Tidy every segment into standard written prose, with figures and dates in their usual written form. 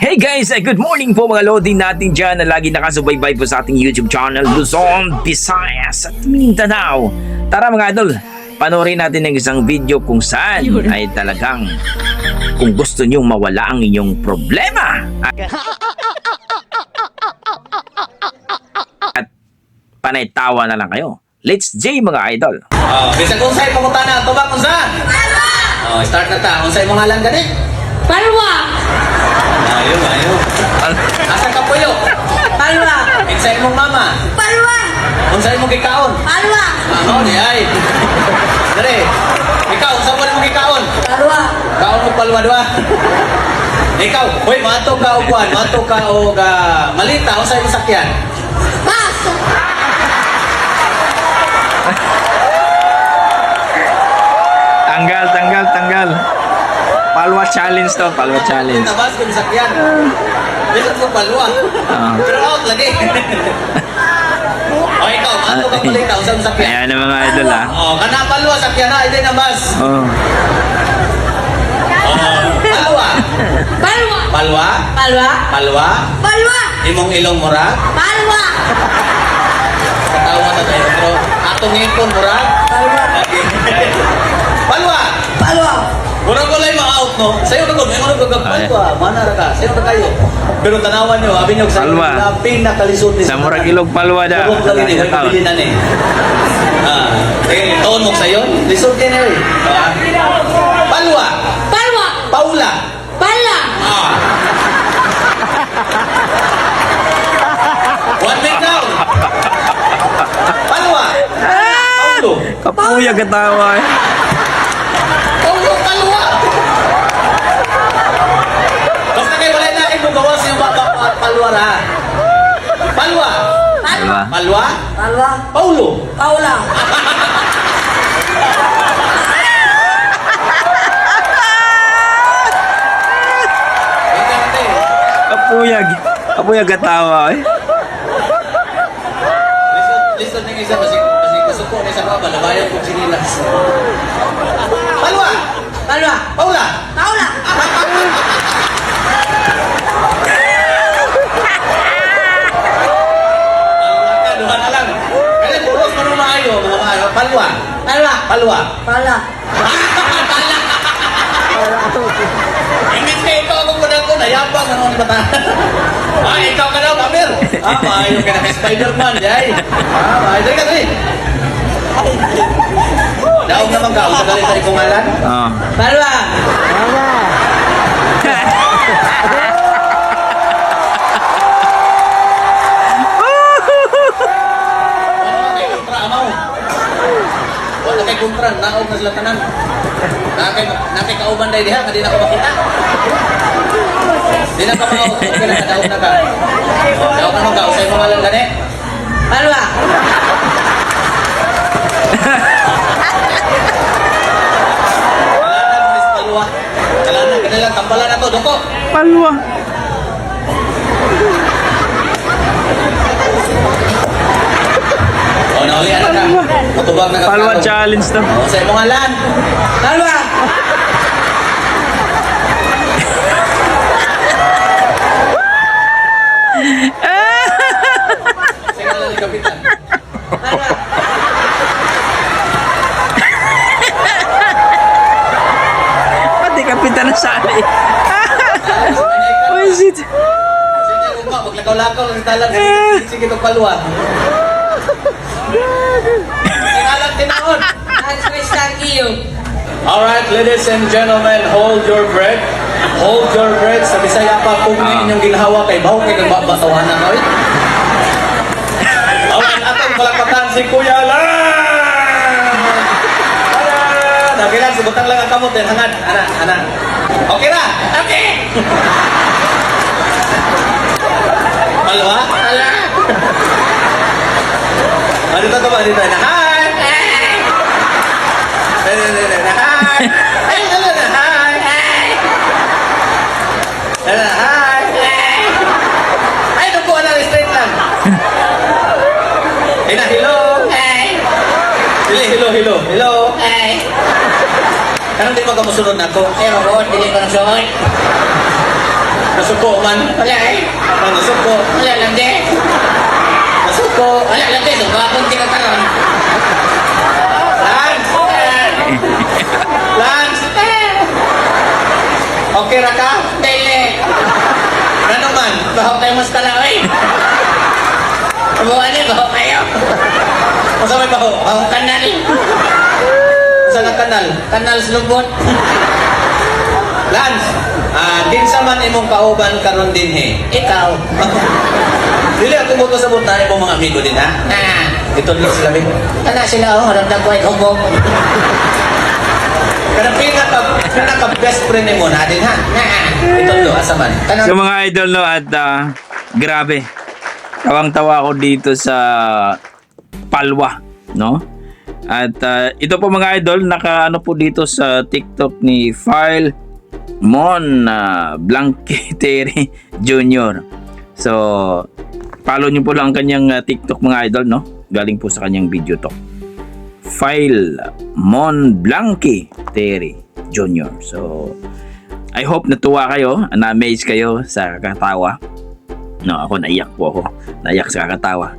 Hey guys, good morning po mga lodi natin dyan na lagi nakasubaybay po sa ating YouTube channel Luzon, Visayas at Mindanao. Tara mga idol, panoorin natin ng isang video kung saan ay talagang kung gusto nyong mawala ang inyong problema at panay tawa na lang kayo. Let's J mga idol. Bisag unsay pangutan na, tubag unsa? Start na ta. Unsay mga lang gani? Palwa! Ayo. Asa ka puyo? Palwa! Insay mong mama? Palwa! Unsay mong gikaon? Palwa! Ano di ay? Dere. Ikaw unsa mo mong gikaon? Palwa! Kaon mo palwa duha. Ikaw, hoy, mato ka og kuan, mato ka og malita unsay mong sakyan? Bas! Tanggal. Palwa challenge to, palwa challenge. Nabas ko sakyan. Bisag mo palwa. Pero out lagi. O ikaw, mato ka malita unsay mong sakyan? Ayan ang mga idol ha. Kana palwa sakyan na, hindi na bas. Palwa. Palwa! Palwa? Palwa! Palwa? Palwa! Imong ilong mura? Palwa! Katawa na tayo, pero atong ipon mura? Palwa! Palwa! Palwa! Mura ko lang ma-out, no? Sa'yo na ko, may mga nagpagpalwa. Mana na ka, sa'yo na kayo. Pero tanawan nyo, abin nyo, sa'yo Palwa. na pinakalisod ni Sa murag ilog palwa da. Tubog lagi ni, may pabili na ni. Taon mo sa'yo, lisod din eh. Palwa! Palwa! Paula! Pala! One minute down! Palwa! Paulo! Kapuya katawa eh. Paulo, palwa! Basta kayo wala na mo gawas yung palwa na. Palwa! Palwa. Palwa? Palwa! Paulo! Paula! Kapuya katawa eh. Listen ng isa, masig gusto ko na isa pa, balabayan kong sinilas. Palwa! Palwa! Paula! Paula! Duha na lang. Kaya puros mo maayo, mga maayo. Palwa! Palwa! Palwa! Pala! Ingit ka ikaw ako kunang ko, nayabang ano ni bata. Ikaw ka daw, Pamir. Maayo ka na kay Spider-Man, yay. Maayo ka dali. Daog naman ka, sa galit tayo kungalan. Palwa! Wala kay kontra, naog na sila tanan. Nakay kauban dahil diha, hindi na ako makita. Hindi na ka makaw, okay na, daog na ka. Daog naman ka, usay mo nga lang gani. Palwa! Kalanan, Miss Palwa. Kalanan, kanilang tambalan na to, doko. Palwa. O, nauli na ka. Matubag na ka. Palwa challenge to. Usay mo nga lang. Palwa! Usay nga lang, kapitan. Palwa! Pati kapitan na sali. Oh shit. Sige, ugma, maglakaw-lakaw lang sa talan. Sige, itong palwa. Sige nga lang, tinaon. Thank you. Alright, ladies and gentlemen, hold your breath. Hold your breath. Sa Bisaya pa, kung inyong ginhawa kay Baw, kay nagbatawanan ko. Alright, atong palakpakan si Kuya Lan! Nagilan, subutang lang ang kamot din. Hangad, ana. Okay na? Okay! Palwa? Palwa! Dito to ba? Dito. Hi! Hi! Ay, hello na. Hi! Hello na. Hi! Ay, nakuha na. Straight lang. Ay na, hello. Hello. Kanang di mo ka musunod na to? Pero ko, hindi ko nasuot. Nasuko man. Wala eh. Nasuko. Wala lang din. Nasuko. Wala lang din. Sumabong tinataron. Lance! Lance! Okay ra ka? Dili. Ano man? Bahok kayo mas talaway. Abuhan eh, bahok kayo. Masa may baho? Bahok kanal. Sa na kanal? Kanal slubot. Lance! Din sa man imong kauban karon din he. Ikaw. Dili ako mo sa buta imong mga amigo din ha. Ito lang sila min. Kana sila oh, ramdam ko ay hubog. Kada pinaka best friend nimo na din ha. Ito do asa man. So mga idol no at grabe. Tawang-tawa ako dito sa Palwa, no? At ito po mga idol, naka-ano po dito sa TikTok ni File Mon Blanqueteri Jr. So, follow nyo po lang ang kanyang TikTok mga idol, no? Galing po sa kanyang video to. File Mon Blanqueteri Jr. So, I hope natuwa kayo, na-amaze kayo sa kakatawa. No, ako naiyak po ako. Naiyak sa kakatawa.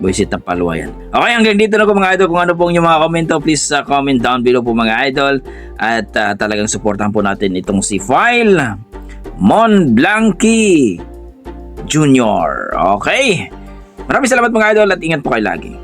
Buisit ng Palwa yan. Okay, hanggang dito na po mga idol. Kung ano pong yung mga komento, please comment down below po mga idol. At talagang supportan po natin itong si File Mon Blanqui Jr. Okay? Maraming salamat mga idol at ingat po kayo lagi.